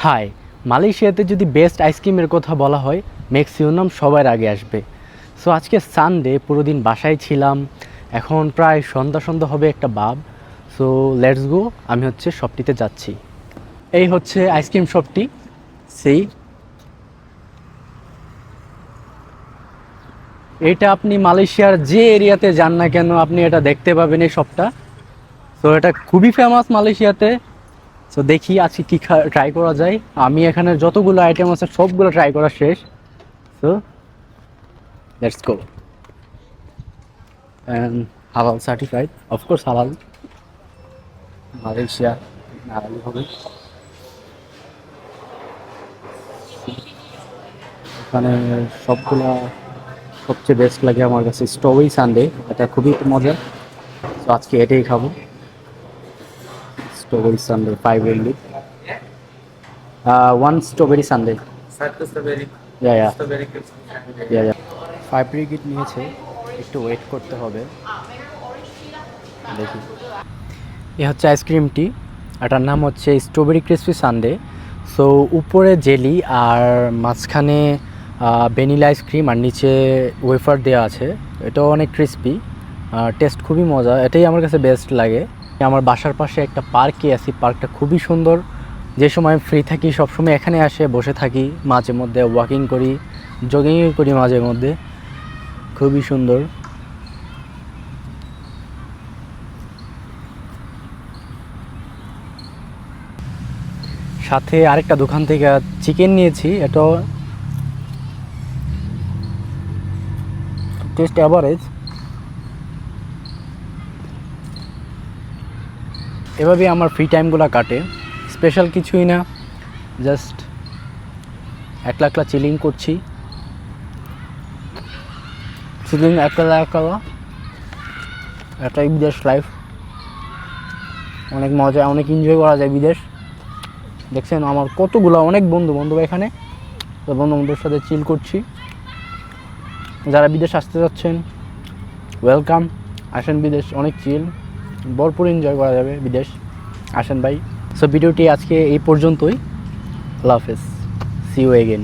High, মালয়েশিয়াতে যদি best আইসক্রিমের কথা বলা হয় ম্যাক্সিমাম সবার আগে আসবে। সো আজকে সানডে, পুরো দিন বাসায় ছিলাম, এখন প্রায় সন্ধ্যা সন্ধ্যা হবে একটা ভাব। সো লেটস গো, আমি হচ্ছে শপটিতে যাচ্ছি। এই হচ্ছে আইসক্রিম শপটি। সেই এটা আপনি মালয়েশিয়ার যে এরিয়াতে যান না কেন আপনি এটা দেখতে পাবেন এই শপটা। সো এটা খুবই ফেমাস মালয়েশিয়াতে। সো দেখি আজকে কী ট্রাই করা যায়। আমি এখানে যতগুলো আইটেম আছে সবগুলো ট্রাই করা শেষ। So let's go. অ্যান্ড হালাল সার্টিফাইড, অফকোর্স হালাল, মালয়েশিয়া হালালি হবে। এখানে সবগুলা সবচেয়ে বেস্ট লাগে আমার কাছে স্ট্রবেরি সানডে, এটা খুবই মজা। তো আজকে এটাই খাবো, strawberry Sunday 5 ringgit, 1 strawberry sundae. Satu strawberry. Yeah, yeah. Strawberry crisp. Yeah, yeah. 5 ringgit নিয়েছে, একটু ওয়েট করতে হবে, দেখি। এ হচ্ছে আইসক্রিমটি, এটার নাম হচ্ছে স্ট্রবেরি ক্রিসপি সানডে। সো উপরে জেলি আর মাঝখানে ভ্যানিলা আইসক্রিম আর নিচে ওয়েফার দেওয়া আছে। এটাও অনেক ক্রিসপি, টেস্ট খুবই মজা, এটাই আমার কাছে বেস্ট লাগে। আমার বাসার পাশে একটা পার্কে আছি, পার্কটা খুবই সুন্দর। যে সময় ফ্রি থাকি সবসময় এখানে আসে বসে থাকি, মাঝে মধ্যে ওয়াকিং করি, জগিং করি মাঝে মধ্যে, খুবই সুন্দর। সাথে আরেকটা দোকান থেকে চিকেন নিয়েছি, এটাও টেস্ট অ্যাভারেজ। এভাবেই আমার ফ্রি টাইমগুলো কাটে, স্পেশাল কিছুই না, জাস্ট একলা একলা চিলিং করছি, চিলিং একলা একলা, এটাই বিদেশ লাইফ। অনেক মজা, অনেক এনজয় করা যায় বিদেশ। দেখছেন আমার কতগুলো অনেক বন্ধু বান্ধব এখানে, তো বন্ধু বান্ধবের সাথে চিল করছি। যারা বিদেশ আসতে যাচ্ছেন ওয়েলকাম, আসেন বিদেশ, অনেক চিল, ভরপুর এনজয় করা যাবে বিদেশ, আসেন ভাই। সো ভিডিওটি আজকে এই পর্যন্তই, আল্লাহ হাফেজ, সি ইউ এগেন।